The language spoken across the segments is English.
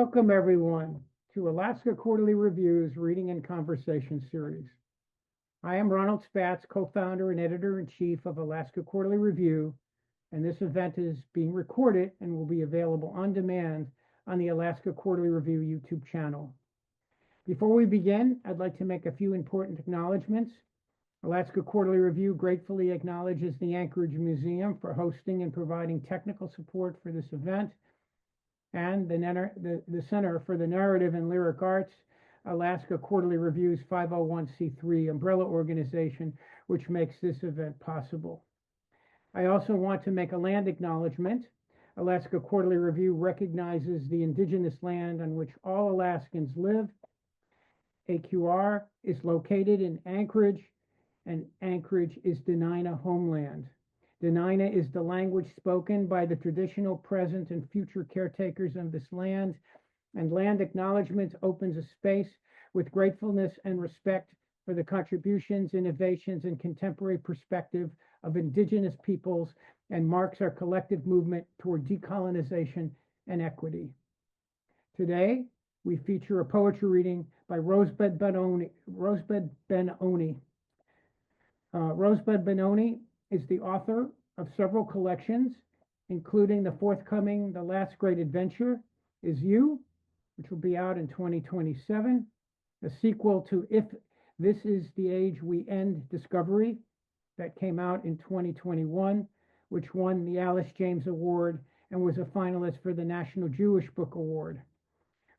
Welcome, everyone, to Alaska Quarterly Review's Reading and Conversation series. I am Ronald Spatz, co-founder and editor-in-chief of Alaska Quarterly Review, and this event is being recorded and will be available on demand on the Alaska Quarterly Review YouTube channel. Before we begin, I'd like to make a few important acknowledgments. Alaska Quarterly Review gratefully acknowledges the Anchorage Museum for hosting and providing technical support for this event, and the Center for the Narrative and Lyric Arts, Alaska Quarterly Review's 501c3 umbrella organization, which makes this event possible. I also want to make a land acknowledgement. Alaska Quarterly Review recognizes the indigenous land on which all Alaskans live. AQR is located in Anchorage, and Anchorage is Dena'ina homeland. Dena'ina is the language spoken by the traditional, present, and future caretakers of this land, and land acknowledgement opens a space with gratefulness and respect for the contributions, innovations, and contemporary perspective of indigenous peoples and marks our collective movement toward decolonization and equity. Today, we feature a poetry reading by Rosebud Ben-Oni. Rosebud Ben-Oni is the author of several collections, including the forthcoming The Last Great Adventure Is You, which will be out in 2027, a sequel to If This Is the Age We End Discovery that came out in 2021, which won the Alice James Award and was a finalist for the National Jewish Book Award.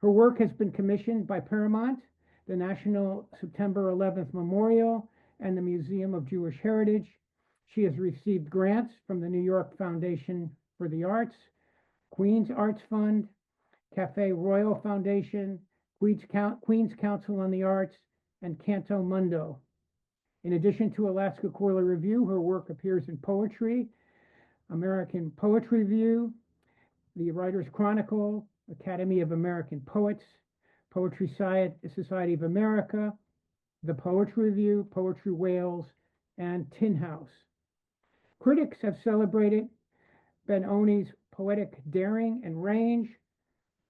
Her work has been commissioned by Paramount, the National September 11th Memorial, and the Museum of Jewish Heritage. She has received grants from the New York Foundation for the Arts, Queen's Arts Fund, Cafe Royal Foundation, Queen's Council on the Arts, and CantoMundo. In addition to Alaska Quarterly Review, her work appears in Poetry, American Poetry Review, the Writers' Chronicle, Academy of American Poets, Poetry Society of America, the Poetry Review, Poetry Wales, and Tin House. Critics have celebrated Ben-Oni's poetic daring and range.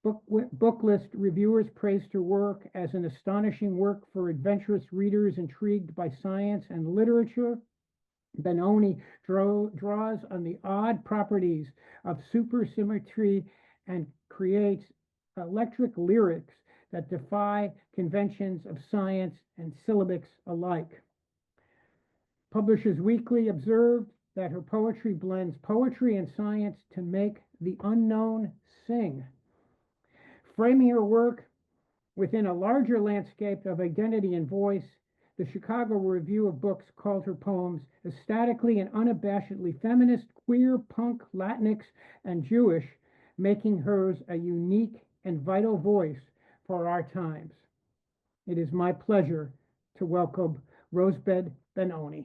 Booklist reviewers praised her work as an astonishing work for adventurous readers intrigued by science and literature. Ben-Oni draws on the odd properties of supersymmetry and creates electric lyrics that defy conventions of science and syllabics alike. Publishers Weekly observed that her poetry blends poetry and science to make the unknown sing. Framing her work within a larger landscape of identity and voice, the Chicago Review of Books called her poems ecstatically and unabashedly feminist, queer, punk, Latinx, and Jewish, making hers a unique and vital voice for our times. It is my pleasure to welcome Rosebud Ben-Oni.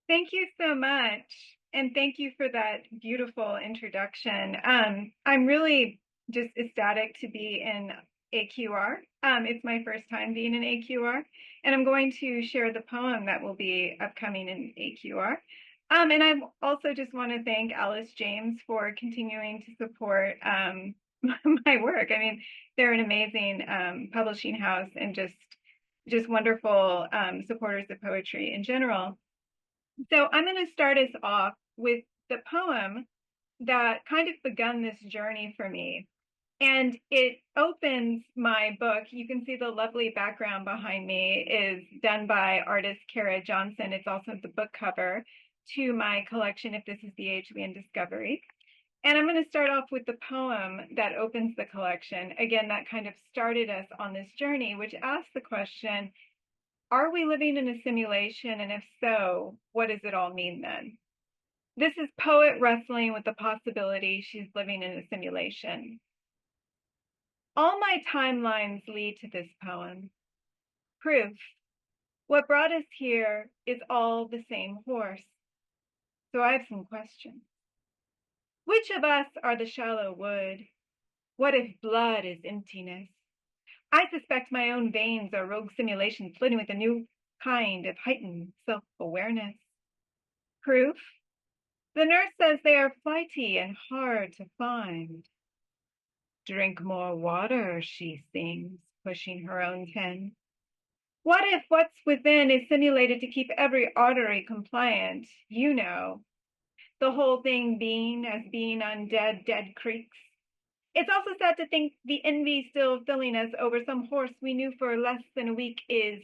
Thank you so much. And thank you for that beautiful introduction. I'm really just ecstatic to be in AQR. It's my first time being in AQR, and I'm going to share the poem that will be upcoming in AQR. And I also just want to thank Alice James for continuing to support my work. I mean, they're an amazing publishing house and just wonderful supporters of poetry in general. So I'm going to start us off with the poem that kind of begun this journey for me. And it opens my book. You can see the lovely background behind me is done by artist Kara Johnson. It's also the book cover to my collection, If This Is the Age We End Discovery. And I'm going to start off with the poem that opens the collection. Again, that kind of started us on this journey, which asks the question, are we living in a simulation? And if so, what does it all mean then? This is poet wrestling with the possibility she's living in a simulation. All my timelines lead to this poem. Proof. What brought us here is all the same horse. So I have some questions. Which of us are the shallow wood? What if blood is emptiness? I suspect my own veins are rogue simulations flitting with a new kind of heightened self-awareness. Proof? The nurse says they are flighty and hard to find. Drink more water, she sings, pushing her own tin. What if what's within is simulated to keep every artery compliant? You know, the whole thing being as being on dead creeks. It's also sad to think the envy still filling us over some horse we knew for less than a week is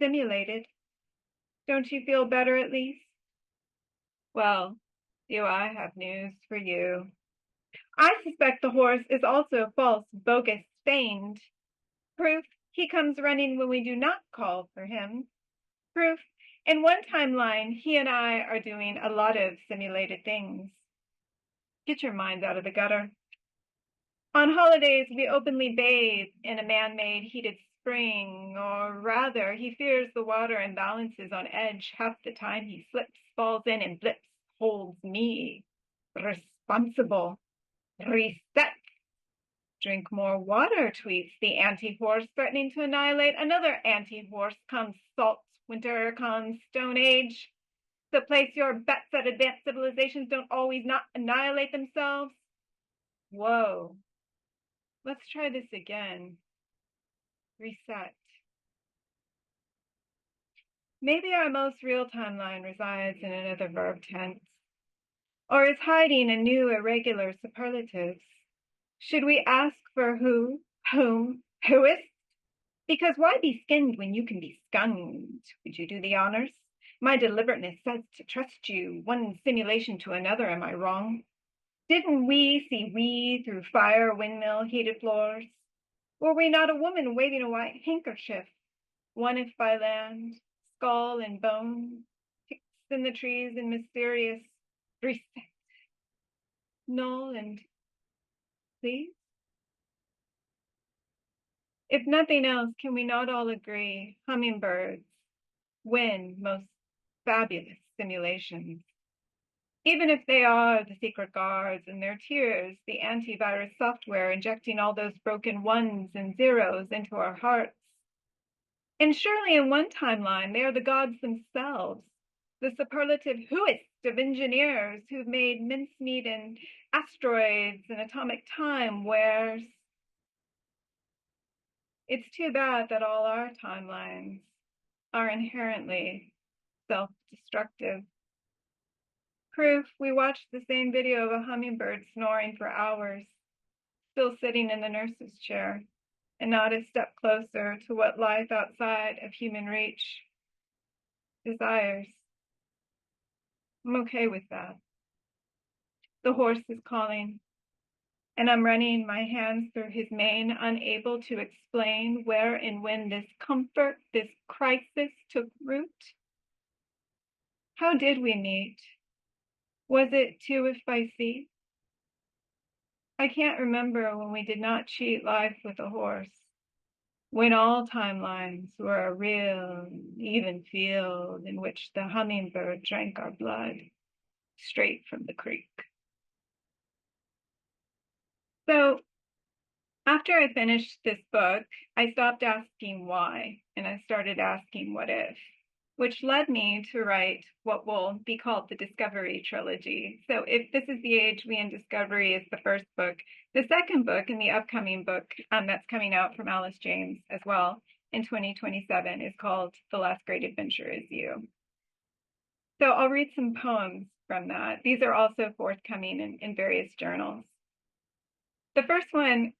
simulated. Don't you feel better at least? Well, I have news for you. I suspect the horse is also false, bogus, feigned. Proof, he comes running when we do not call for him. Proof, in one timeline, he and I are doing a lot of simulated things. Get your minds out of the gutter. On holidays, we openly bathe in a man-made heated spring, or rather, he fears the water and balances on edge. Half the time he slips, falls in, and blips, holds me responsible. Reset. Drink more water, tweets the anti-horse, threatening to annihilate another anti-horse. Comes salt, winter comes Stone Age. So place your bets that advanced civilizations don't always not annihilate themselves. Whoa. Let's try this again. Reset. Maybe our most real timeline resides in another verb tense, or is hiding in new irregular superlatives. Should we ask for who, whom, whoist? Because why be skinned when you can be skunked? Would you do the honors? My deliberateness says to trust you, one simulation to another, am I wrong? Didn't we see we through fire, windmill, heated floors? Were we not a woman waving a white handkerchief? One if by land, skull and bone, ticks in the trees and mysterious reset. Null and please? If nothing else, can we not all agree hummingbirds win most fabulous simulations? Even if they are the secret guards and their tears, the antivirus software injecting all those broken ones and zeros into our hearts. And surely in one timeline, they are the gods themselves, the superlative whoist of engineers who've made mincemeat and asteroids and atomic time where it's too bad that all our timelines are inherently self-destructive. Proof, we watched the same video of a hummingbird snoring for hours, still sitting in the nurse's chair, and not a step closer to what life outside of human reach desires. I'm okay with that. The horse is calling, and I'm running my hands through his mane, unable to explain where and when this comfort, this crisis took root. How did we meet? Was it too if I see? I can't remember when we did not cheat life with a horse, when all timelines were a real, even field in which the hummingbird drank our blood straight from the creek. So after I finished this book, I stopped asking why, and I started asking what if, which led me to write what will be called the Discovery Trilogy. So if This Is the Age We in Discovery is the first book, the second book and the upcoming book that's coming out from Alice James as well in 2027 is called The Last Great Adventure Is You. So I'll read some poems from that. These are also forthcoming in various journals. The first one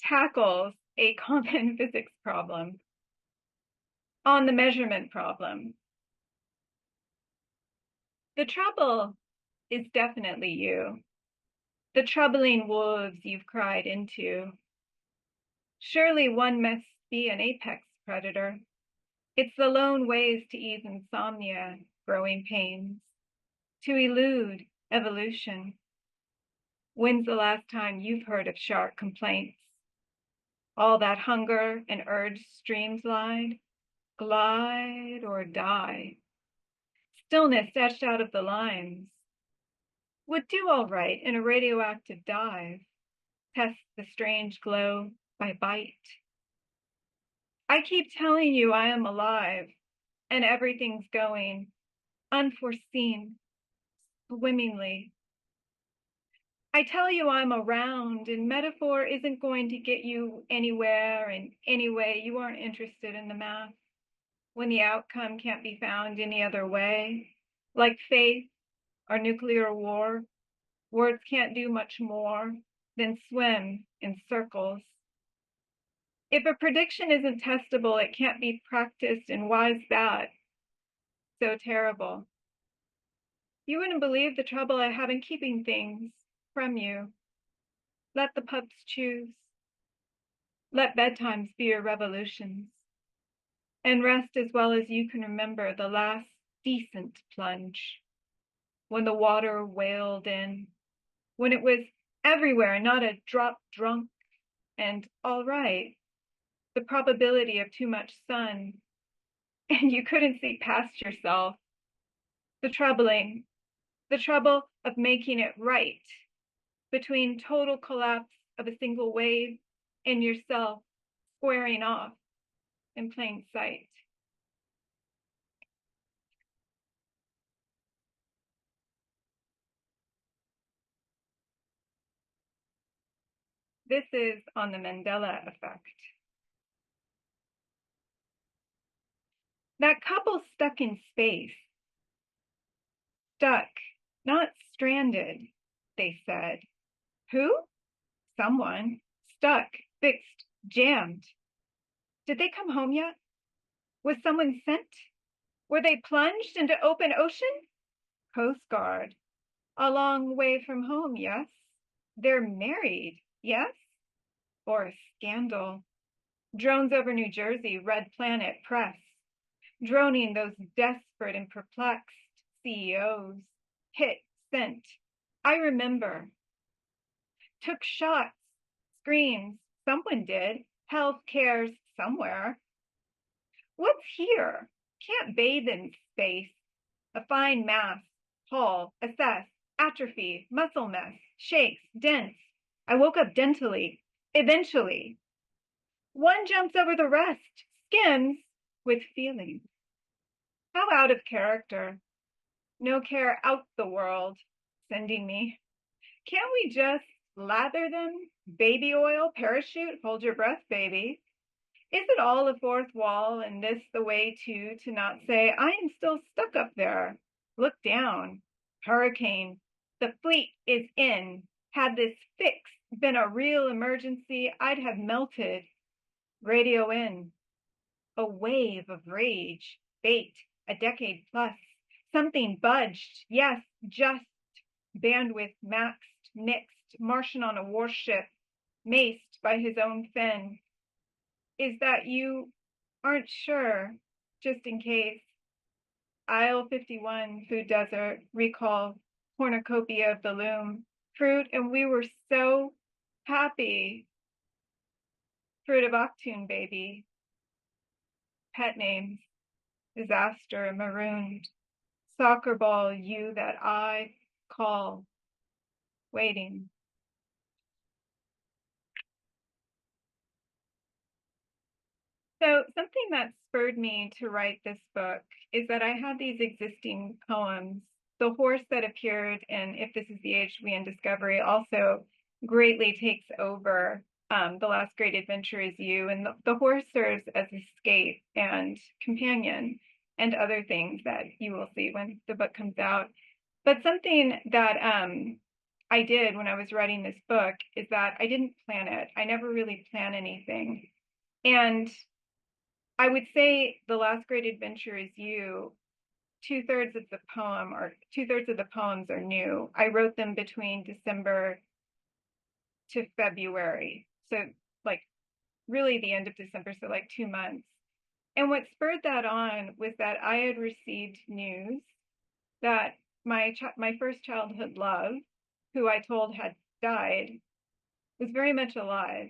tackles a common physics problem on the measurement problem. The trouble is definitely you, the troubling wolves you've cried into. Surely one must be an apex predator. It's the lone ways to ease insomnia, growing pains, to elude evolution. When's the last time you've heard of shark complaints? All that hunger and urge streamslide, glide or die. Stillness etched out of the lines. Would do all right in a radioactive dive. Test the strange glow by bite. I keep telling you I am alive and everything's going unforeseen, swimmingly. I tell you I'm around, and metaphor isn't going to get you anywhere, and anyway, you aren't interested in the math when the outcome can't be found any other way. Like faith or nuclear war, words can't do much more than swim in circles. If a prediction isn't testable, it can't be practiced, and why's that so terrible? You wouldn't believe the trouble I have in keeping things from you. Let the pups choose. Let bedtimes be your revolutions. And rest as well as you can remember the last decent plunge, when the water wailed in, when it was everywhere, not a drop drunk and all right, the probability of too much sun, and you couldn't see past yourself. The trouble of making it right between total collapse of a single wave and yourself squaring off in plain sight. This is on the Mandela effect. That couple stuck in space. Stuck, not stranded, they said. Who? Someone. Stuck, fixed, jammed. Did they come home yet? Was someone sent? Were they plunged into open ocean? Coast Guard. A long way from home, yes. They're married, yes? Or a scandal. Drones over New Jersey, Red Planet Press. Droning those desperate and perplexed CEOs. Hit, sent. I remember. Took shots, screams, someone did. Health cares somewhere. What's here? Can't bathe in space. A fine mass, haul, assess, atrophy, muscle mess, shakes, dense. I woke up dentally, eventually. One jumps over the rest, skims with feeling. How out of character. No care out the world, sending me. Can't we just lather them? Baby oil, parachute, hold your breath, baby. Is it all a fourth wall, and this the way to not say, I am still stuck up there? Look down. Hurricane. The fleet is in. Had this fix been a real emergency, I'd have melted. Radio in. A wave of rage. Bait. A decade plus. Something budged. Yes, just. Bandwidth maxed, mixed. Martian on a warship. Maced by his own fin. Is that you aren't sure, just in case. Aisle 51, food desert, recall, cornucopia of the loom, fruit, and we were so happy. Fruit of Octoon baby. Pet names, disaster, marooned, soccer ball, you that I call, waiting. So something that spurred me to write this book is that I had these existing poems. The horse that appeared in If This Is the Age We in Discovery also greatly takes over The Last Great Adventure Is You. And the horse serves as escape and companion and other things that you will see when the book comes out. But something that I did when I was writing this book is that I didn't plan it. I never really plan anything. And I would say The Last Great Adventure Is You, two-thirds of the poems are new. I wrote them between December to February. So like really the end of December, so like 2 months. And what spurred that on was that I had received news that my first childhood love, who I told had died, was very much alive.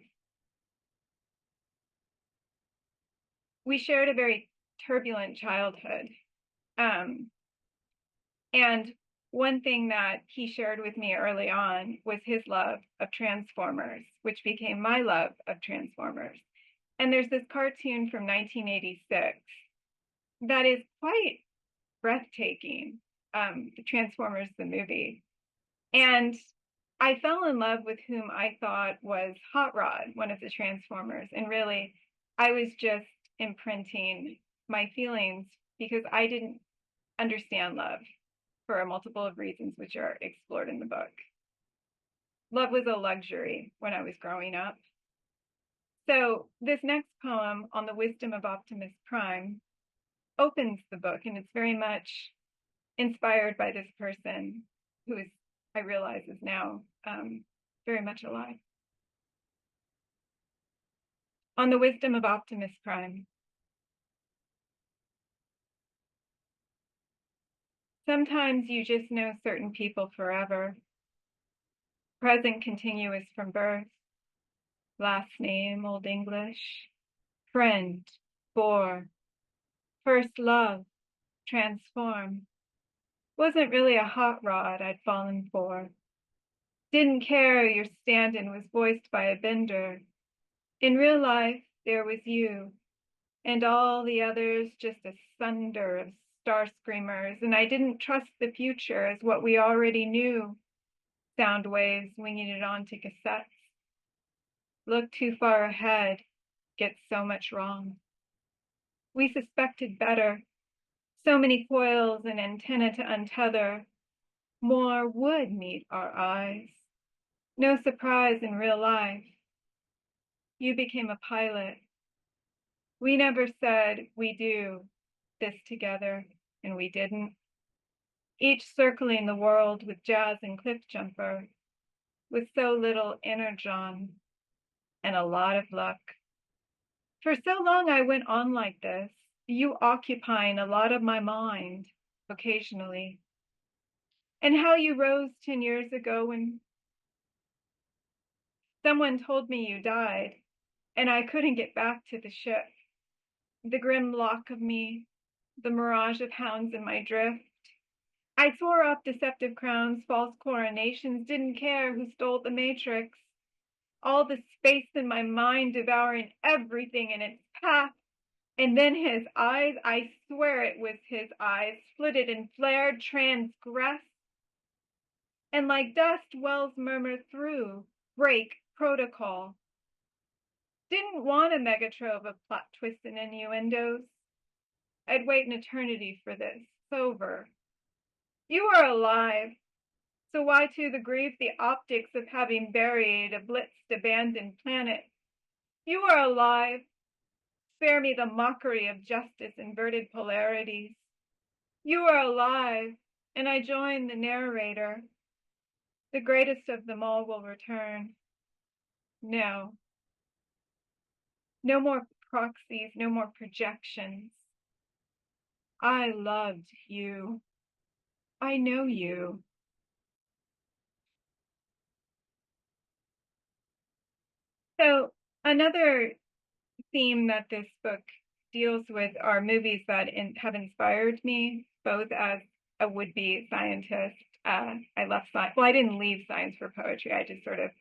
We shared a very turbulent childhood. And one thing that he shared with me early on was his love of Transformers, which became my love of Transformers. And there's this cartoon from 1986 that is quite breathtaking, Transformers, the movie. And I fell in love with whom I thought was Hot Rod, one of the Transformers. And really, I was just imprinting my feelings because I didn't understand love for a multiple of reasons which are explored in the book. Love was a luxury when I was growing up. So this next poem on the wisdom of Optimus Prime opens the book, and it's very much inspired by this person who is, I realize, is now very much alive. On the wisdom of Optimus Prime. Sometimes you just know certain people forever. Present continuous from birth. Last name, Old English. Friend, bore. First love, transform. Wasn't really a hot rod I'd fallen for. Didn't care your stand-in was voiced by a bender. In real life, there was you, and all the others just a thunder of star screamers, and I didn't trust the future as what we already knew. Sound waves winging it onto cassettes. Look too far ahead, get so much wrong. We suspected better. So many coils and antenna to untether. More would meet our eyes. No surprise in real life. You became a pilot. We never said we do this together, and we didn't. Each circling the world with jazz and cliff jumper, with so little energon and a lot of luck. For so long I went on like this, you occupying a lot of my mind occasionally. And how you rose 10 years ago when someone told me you died and I couldn't get back to the ship. The grim lock of me, the mirage of hounds in my drift. I tore off deceptive crowns, false coronations, didn't care who stole the matrix. All the space in my mind devouring everything in its path. And then his eyes, I swear it was his eyes, flitted and flared, transgressed. And like dust, wells murmur through, break protocol. Didn't want a megatrove of plot twists and innuendos. I'd wait an eternity for this, sober. You are alive, so why to the grief the optics of having buried a blitzed abandoned planet? You are alive. Spare me the mockery of justice inverted polarities. You are alive, and I join the narrator. The greatest of them all will return. No. No more proxies, no more projections. I loved you. I know you. So another theme that this book deals with are movies that have inspired me, both as a would-be scientist. I left science. Well, I didn't leave science for poetry. I just sort of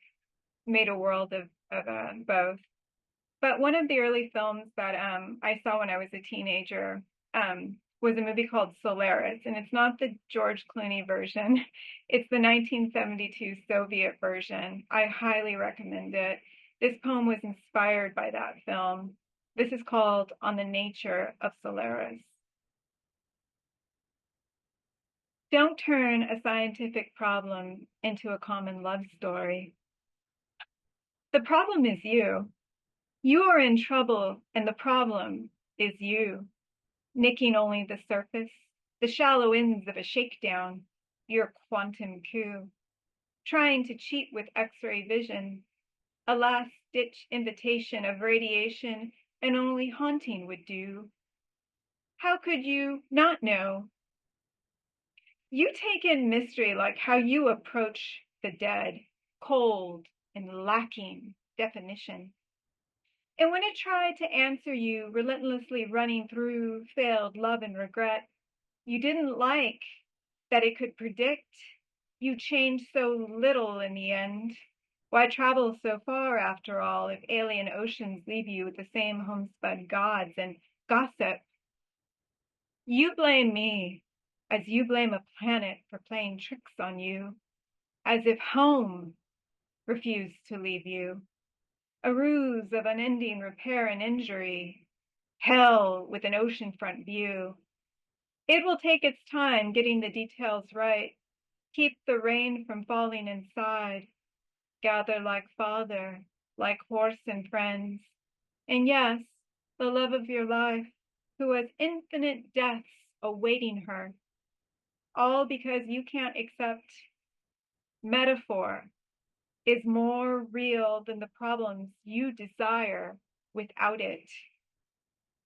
made a world of both. But one of the early films that I saw when I was a teenager was a movie called Solaris, and it's not the George Clooney version. It's the 1972 Soviet version. I highly recommend it. This poem was inspired by that film. This is called On the Nature of Solaris. Don't turn a scientific problem into a common love story. The problem is you. You are in trouble, and the problem is you, nicking only the surface, the shallow ends of a shakedown, your quantum coup, trying to cheat with X-ray vision, a last-ditch invitation of radiation and only haunting would do. How could you not know? You take in mystery like how you approach the dead, cold and lacking definition. And when it tried to answer you, relentlessly running through failed love and regret, you didn't like that it could predict. You changed so little in the end. Why travel so far after all if alien oceans leave you with the same homespun gods and gossip? You blame me as you blame a planet for playing tricks on you. as if home refused to leave you, a ruse of unending repair and injury, hell with an oceanfront view. It will take its time getting the details right, keep the rain from falling inside, gather like father, like horse and friends, and yes, the love of your life, who has infinite deaths awaiting her, all because you can't accept metaphor is more real than the problems you desire without it.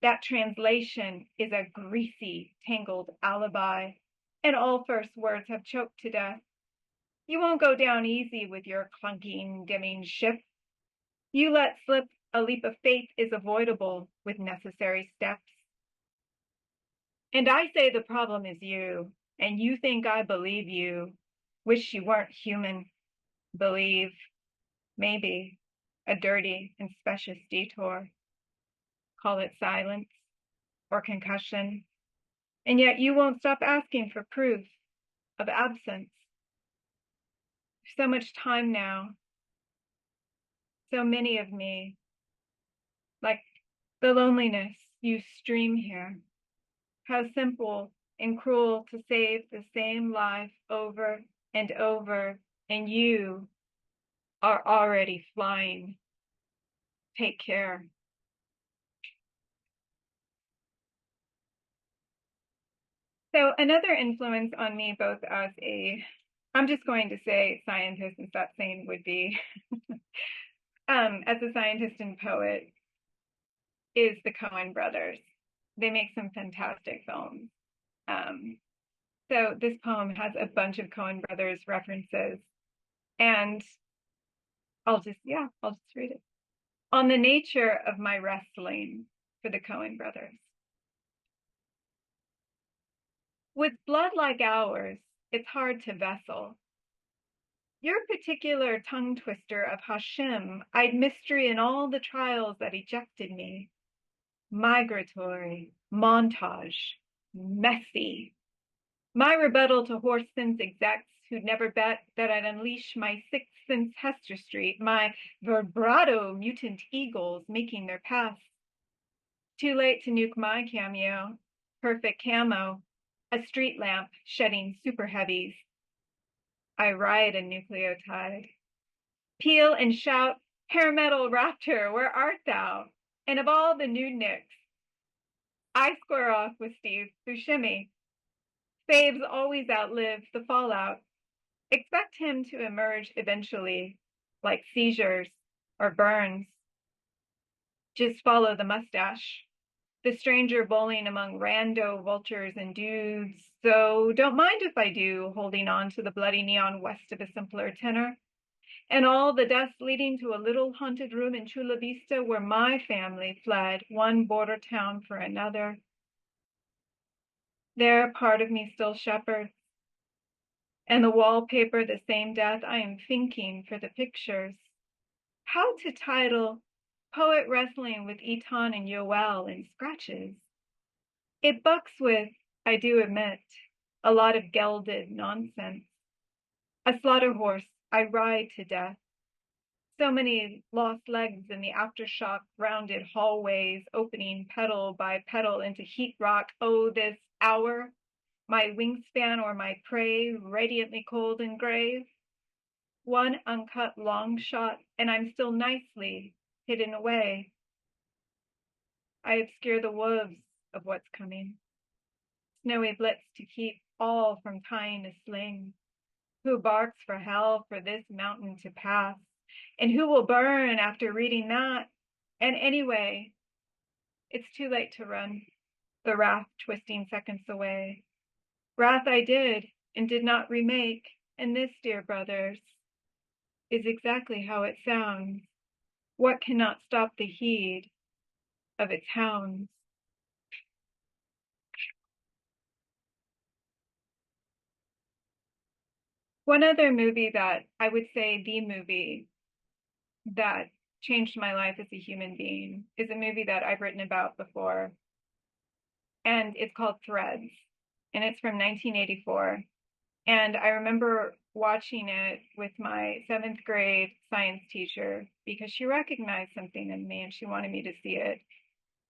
That translation is a greasy, tangled alibi, and all first words have choked to death. You won't go down easy with your clunking, dimming ship. You let slip a leap of faith is avoidable with necessary steps. And I say the problem is you, and you think I believe you. Wish you weren't human. Believe, maybe, a dirty and specious detour. Call it silence or concussion. And yet you won't stop asking for proof of absence. So much time now. So many of me, like the loneliness you stream here. How simple and cruel to save the same life over and over, and you are already flying. Take care. So another influence on me, both as I'm just going to say scientist and stop saying would be, as a scientist and poet, is the Coen brothers. They make some fantastic films. So this poem has a bunch of Coen brothers references, and I'll just read it. On the nature of my wrestling for the Coen brothers. With blood like ours, it's hard to vessel. Your particular tongue twister of Hashim, I'd mystery in all the trials that ejected me. Migratory, montage, messy. My rebuttal to horse sense execs who'd never bet that I'd unleash my sixth sense Hester Street, my vibrato mutant eagles making their pass. Too late to nuke my cameo, perfect camo, a street lamp shedding super heavies. I ride a nucleotide. Peel and shout, hair metal raptor, where art thou? And of all the nudniks, I square off with Steve Buscemi. Faves always outlive the fallout. Expect him to emerge eventually, like seizures or burns. Just follow the mustache. The stranger bowling among rando vultures and dudes, so don't mind if I do, holding on to the bloody neon west of a simpler tenor. And all the dust leading to a little haunted room in Chula Vista where my family fled, one border town for another. There, part of me still shepherds. And the wallpaper, the same death, I am thinking for the pictures. How to title Poet Wrestling with Eton and Yoel in scratches. It bucks with, I do admit, a lot of gelded nonsense. A slaughter horse I ride to death. So many lost legs in the aftershock rounded hallways, opening petal by petal into heat rock. Oh, this hour, my wingspan or my prey, radiantly cold and grave. One uncut long shot, and I'm still nicely hidden away. I obscure the wolves of what's coming. Snowy blitz to keep all from tying a sling. Who barks for hell for this mountain to pass? And who will burn after reading that? And anyway, it's too late to run, the wrath twisting seconds away. Wrath I did and did not remake, and this, dear brothers, is exactly how it sounds. What cannot stop the heed of its hounds? One other movie that I would say the movie that changed my life as a human being is a movie that I've written about before, and it's called Threads, and it's from 1984. And I remember watching it with my 7th grade science teacher because she recognized something in me and she wanted me to see it.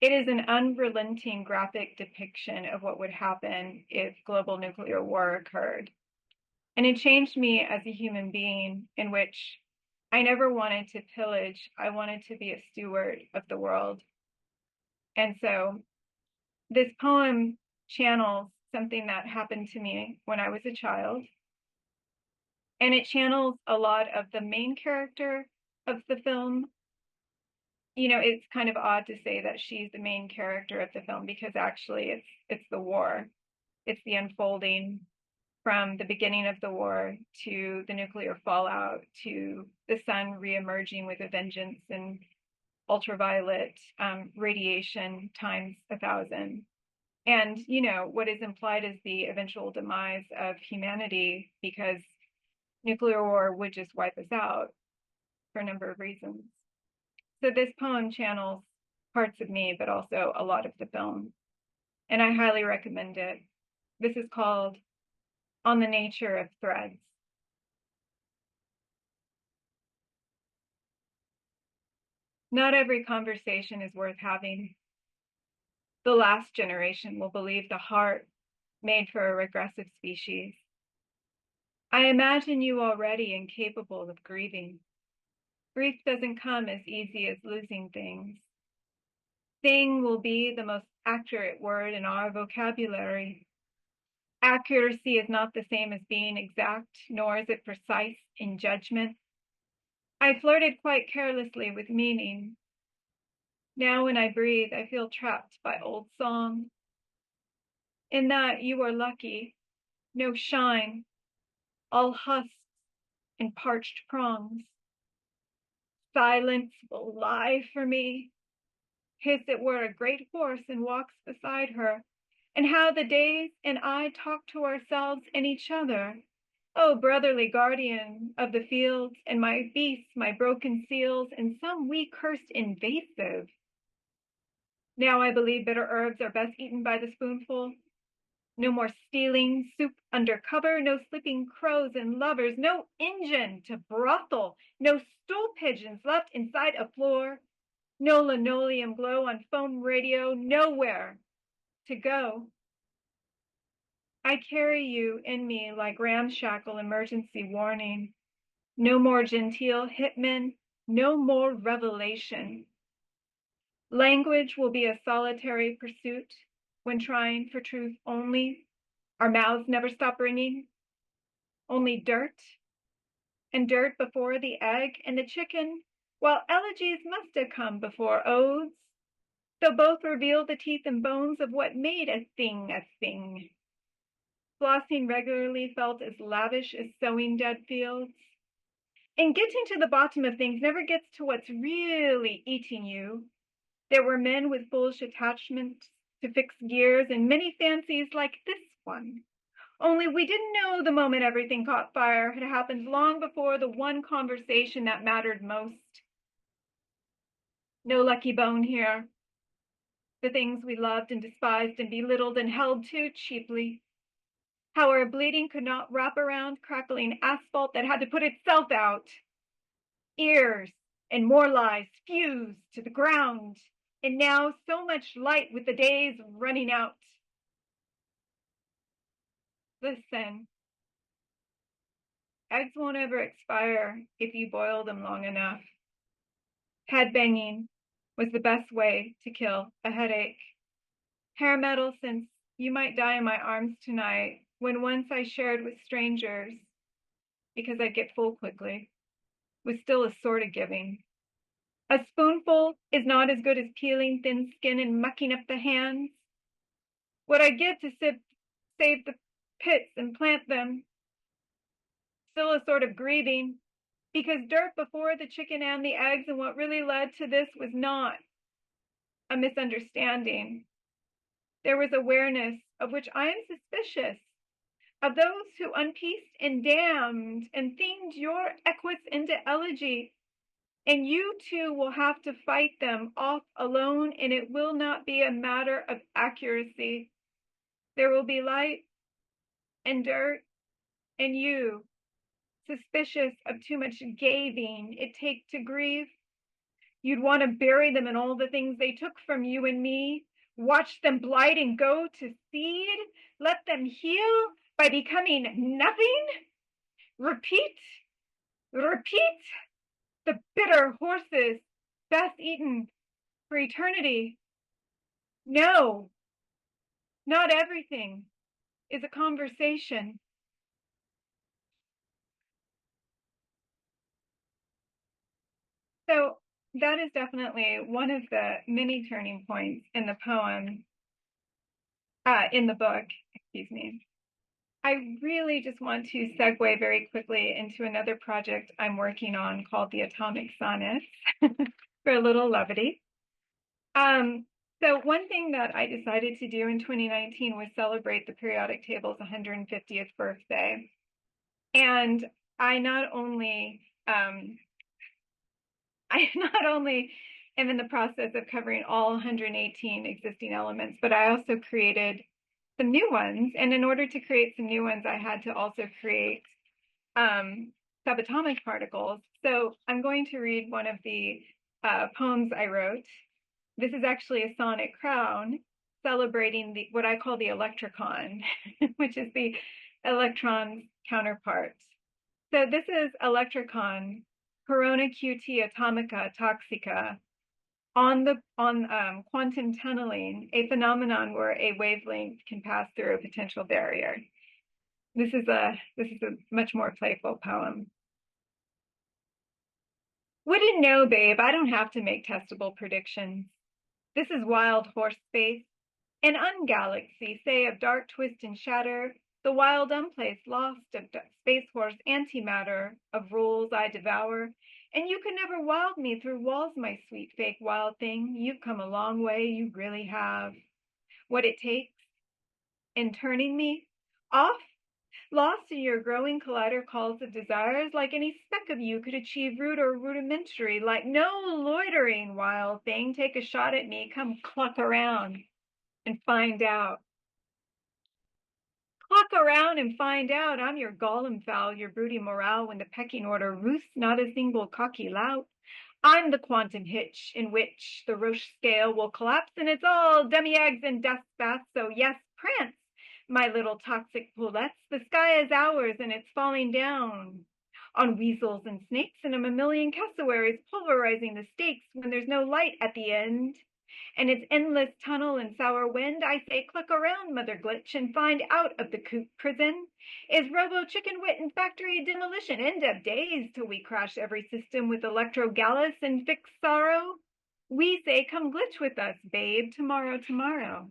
It is an unrelenting graphic depiction of what would happen if global nuclear war occurred. And it changed me as a human being, in which I never wanted to pillage. I wanted to be a steward of the world. And so this poem channels something that happened to me when I was a child. And it channels a lot of the main character of the film. You know, it's kind of odd to say that she's the main character of the film because actually it's the war. It's the unfolding from the beginning of the war to the nuclear fallout to the sun reemerging with a vengeance and ultraviolet radiation times 1,000. And, you know, what is implied is the eventual demise of humanity because nuclear war would just wipe us out for a number of reasons. So this poem channels parts of me, but also a lot of the film. And I highly recommend it. This is called On the Nature of Threads. Not every conversation is worth having. The last generation will believe the heart made for a regressive species. I imagine you already incapable of grieving. Grief doesn't come as easy as losing things. Thing will be the most accurate word in our vocabulary. Accuracy is not the same as being exact, nor is it precise in judgment. I flirted quite carelessly with meaning. Now when I breathe, I feel trapped by old song. In that you are lucky, no shine, all husks and parched prongs. Silence will lie for me. Hiss it were a great horse and walks beside her, and how the days and I talk to ourselves and each other. Oh, brotherly guardian of the fields, and my beasts, my broken seals, and some we cursed invasive. Now I believe bitter herbs are best eaten by the spoonful. No more stealing soup under cover, no sleeping crows and lovers, no engine to brothel, no stool pigeons left inside a floor, no linoleum glow on foam radio, nowhere to go. I carry you in me like ramshackle emergency warning. No more genteel hitmen, no more revelation. Language will be a solitary pursuit when trying for truth only. Our mouths never stop ringing. Only dirt, and dirt before the egg and the chicken, while elegies must have come before odes, though both reveal the teeth and bones of what made a thing a thing. Flossing regularly felt as lavish as sowing dead fields. And getting to the bottom of things never gets to what's really eating you. There were men with foolish attachments to fix gears and many fancies like this one. Only we didn't know the moment everything caught fire had happened long before the one conversation that mattered most. No lucky bone here. The things we loved and despised and belittled and held too cheaply. How our bleeding could not wrap around crackling asphalt that had to put itself out. Ears and more lies fused to the ground. And now so much light with the days running out. Listen. Eggs won't ever expire if you boil them long enough. Head banging was the best way to kill a headache. Hair metal, since you might die in my arms tonight, when once I shared with strangers, because I'd get full quickly, was still a sort of giving. A spoonful is not as good as peeling thin skin and mucking up the hands. What I give to save the pits and plant them, still a sort of grieving, because dirt before the chicken and the eggs, and what really led to this was not a misunderstanding. There was awareness, of which I am suspicious, of those who unpieced and damned and themed your equus into elegy. And you too will have to fight them off alone, and it will not be a matter of accuracy. There will be light and dirt and you, suspicious of too much gaving it takes to grieve. You'd want to bury them in all the things they took from you and me, watch them blight and go to seed, let them heal by becoming nothing. Repeat, repeat, the bitter horses, best eaten for eternity. No, not everything is a conversation. So that is definitely one of the many turning points in the poem, in the book, excuse me. I really just want to segue very quickly into another project I'm working on called the Atomic Sonnets for a little levity. So one thing that I decided to do in 2019 was celebrate the periodic table's 150th birthday. And I not only am in the process of covering all 118 existing elements, but I also created some new ones. And in order to create some new ones, I had to also create subatomic particles. So I'm going to read one of the poems I wrote. This is actually a sonic crown celebrating what I call the electricon, which is the electron's counterpart. So this is electricon, corona QT atomica toxica, on quantum tunneling, a phenomenon where a wavelength can pass through a potential barrier. This is a much more playful poem. Wouldn't know, babe. I don't have to make testable predictions. This is wild horse space, an ungalaxy, say, of dark twist and shatter, the wild unplace lost of space horse antimatter, of rules I devour. And you could never wild me through walls, my sweet fake wild thing. You've come a long way, you really have. What it takes in turning me off, lost in your growing collider calls of desires, like any speck of you could achieve root or rudimentary, like no loitering wild thing. Take a shot at me, come cluck around and find out. Cluck around and find out. I'm your golem fowl, your broody morale when the pecking order roosts not a single cocky lout. I'm the quantum hitch in which the Roche scale will collapse, and it's all demi-eggs and dust baths. So yes, prance, my little toxic poulettes. The sky is ours, and it's falling down on weasels and snakes and a mammalian cassowaries pulverizing the stakes when there's no light at the end. And its endless tunnel and sour wind, I say, cluck around, Mother Glitch, and find out of the coop prison. Is robo chicken wit and factory demolition? End of days till we crash every system with electro gallus and fix sorrow. We say, come glitch with us, babe, tomorrow, tomorrow.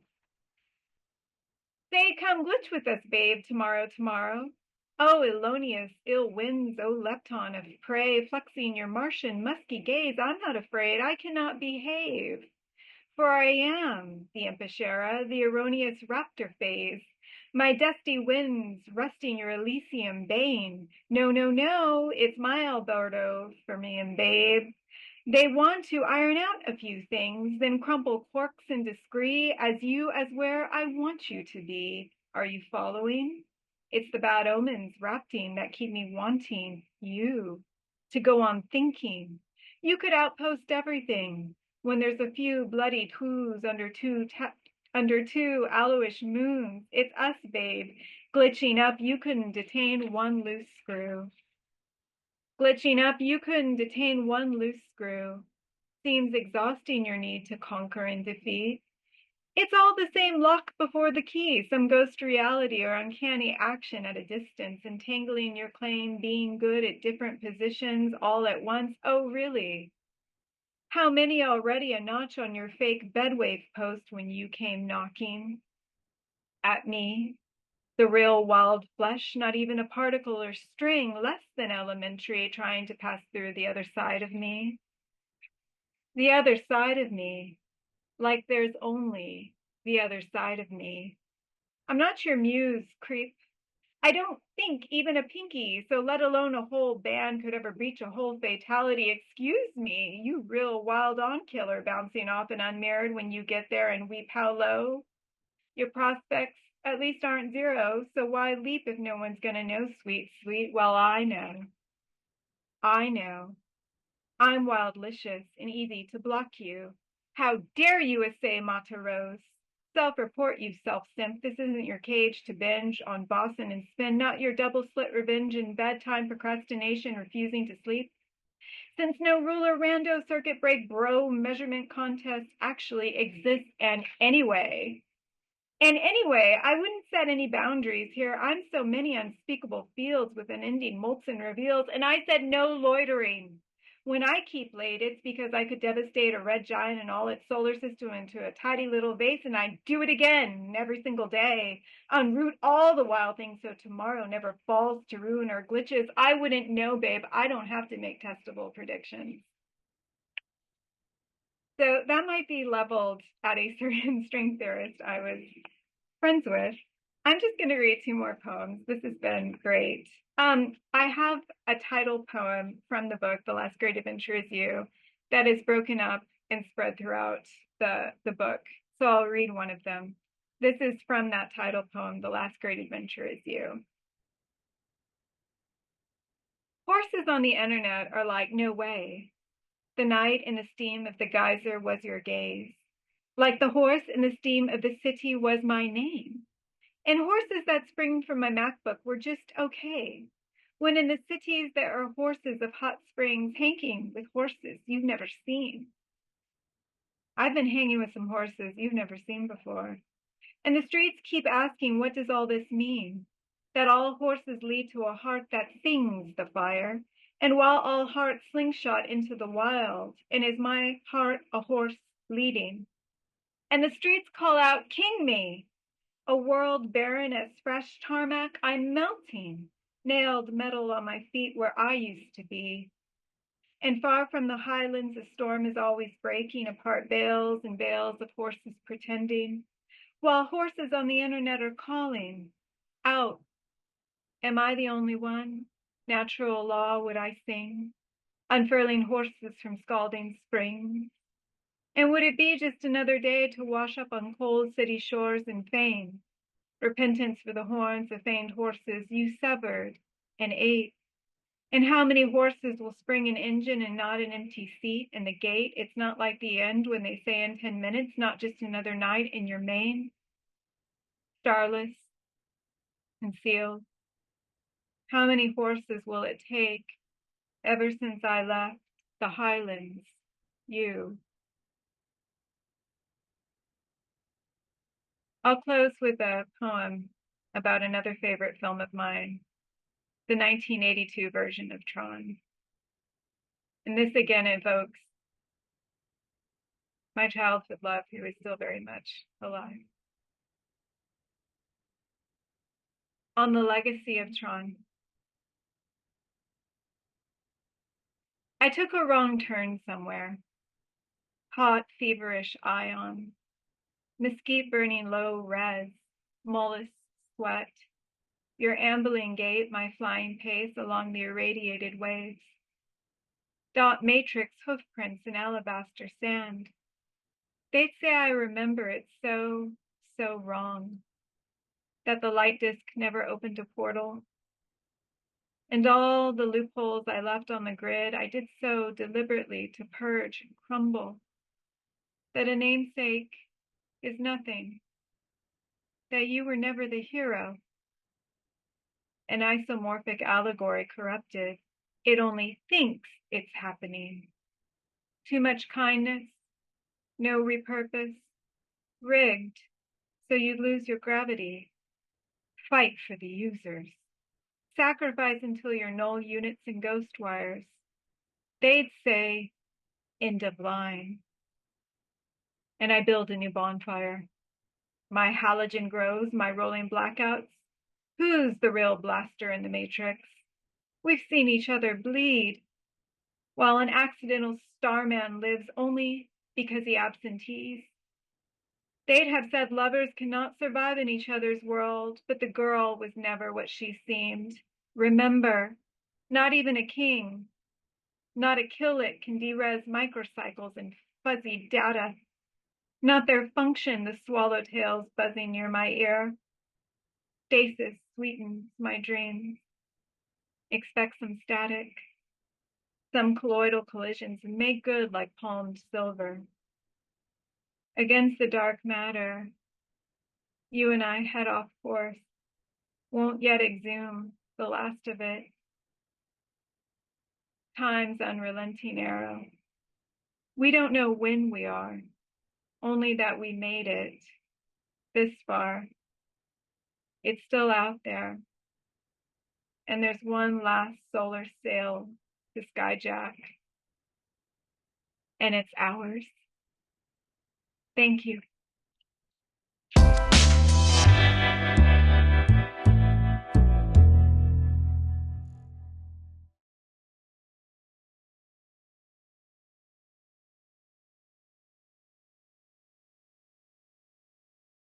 Say, come glitch with us, babe, tomorrow, tomorrow. Oh, Elonius, ill winds, oh, lepton of prey, flexing your Martian musky gaze, I'm not afraid, I cannot behave. For I am the Impishera, the erroneous raptor phase. My dusty winds rusting your Elysium bane. No, no, no, it's my Alberto for me and babe. They want to iron out a few things, then crumple quarks into scree as you as where I want you to be. Are you following? It's the bad omens rapting that keep me wanting you to go on thinking. You could outpost everything when there's a few bloody twos under two aloish moons. It's us, babe. Glitching up, you couldn't detain one loose screw. Glitching up, you couldn't detain one loose screw. Seems exhausting your need to conquer and defeat. It's all the same lock before the key, some ghost reality or uncanny action at a distance, entangling your claim being good at different positions all at once. Oh, really? How many already a notch on your fake bedwave post when you came knocking at me? The real wild flesh, not even a particle or string, less than elementary, trying to pass through the other side of me. The other side of me, like there's only the other side of me. I'm not your muse, creep. I don't think even a pinky, so let alone a whole band, could ever breach a whole fatality. Excuse me, you real wild on killer bouncing off and unmarried when you get there and weep how low. Your prospects at least aren't zero, so why leap if no one's gonna know, sweet, sweet? Well, I know. I'm wildlicious and easy to block you. How dare you essay Mata Rose? Self-report, you self-simp. This isn't your cage to binge on Boston and spin, not your double-slit revenge and bedtime procrastination refusing to sleep. Since no ruler rando circuit break bro measurement contest actually exists and anyway, I wouldn't set any boundaries here. I'm so many unspeakable fields with unending molten reveals, and I said no loitering. When I keep late, it's because I could devastate a red giant and all its solar system into a tidy little vase, and I do it again every single day. Unroot all the wild things so tomorrow never falls to ruin or glitches. I wouldn't know, babe. I don't have to make testable predictions. So that might be leveled at a certain string theorist I was friends with. I'm just going to read two more poems. This has been great. I have a title poem from the book, The Last Great Adventure Is You, that is broken up and spread throughout the book. So I'll read one of them. This is from that title poem, The Last Great Adventure Is You. Horses on the internet are like, no way. The night in the steam of the geyser was your gaze. Like the horse in the steam of the city was my name. And horses that spring from my MacBook were just okay. When in the cities there are horses of hot springs hanging with horses you've never seen. I've been hanging with some horses you've never seen before. And the streets keep asking, what does all this mean? That all horses lead to a heart that sings the fire. And while all hearts slingshot into the wild, and is my heart a horse leading? And the streets call out, king me! A world barren as fresh tarmac, I'm melting, nailed metal on my feet where I used to be. And far from the highlands, a storm is always breaking apart bales and bales of horses pretending, while horses on the internet are calling out. Am I the only one? Natural law would I sing, unfurling horses from scalding springs? And would it be just another day to wash up on cold city shores in fame? Repentance for the horns of feigned horses you severed and ate. And how many horses will spring an engine and not an empty seat in the gate? It's not like the end when they say in 10 minutes, not just another night in your mane. Starless, concealed. How many horses will it take ever since I left the highlands, you? I'll close with a poem about another favorite film of mine, the 1982 version of Tron. And this again evokes my childhood love, who is still very much alive. On the legacy of Tron. I took a wrong turn somewhere. Hot, feverish ion. Mesquite burning low res. Mollusk sweat. Your ambling gait, my flying pace along the irradiated waves. Dot matrix hoofprints in alabaster sand. They'd say I remember it so wrong. That the light disk never opened a portal. And all the loopholes I left on the grid, I did so deliberately to purge and crumble. That a namesake is nothing. That you were never the hero. An isomorphic allegory corrupted. It only thinks it's happening. Too much kindness, no repurpose, rigged, so you'd lose your gravity. Fight for the users. Sacrifice until you're null units and ghost wires. They'd say, end of line. And I build a new bonfire. My halogen grows, my rolling blackouts. Who's the real blaster in the matrix? We've seen each other bleed, while an accidental starman lives only because he absentees. They'd have said lovers cannot survive in each other's world, but the girl was never what she seemed. Remember, not even a king, not a killit can derez microcycles and fuzzy data. Not their function, the swallowtails buzzing near my ear. Stasis sweetens my dreams. Expect some static, some colloidal collisions, and make good like palmed silver. Against the dark matter, you and I head off course, won't yet exhume the last of it. Time's unrelenting arrow. We don't know when we are, only that we made it this far. It's still out there. And there's one last solar sail to skyjack. And it's ours. Thank you.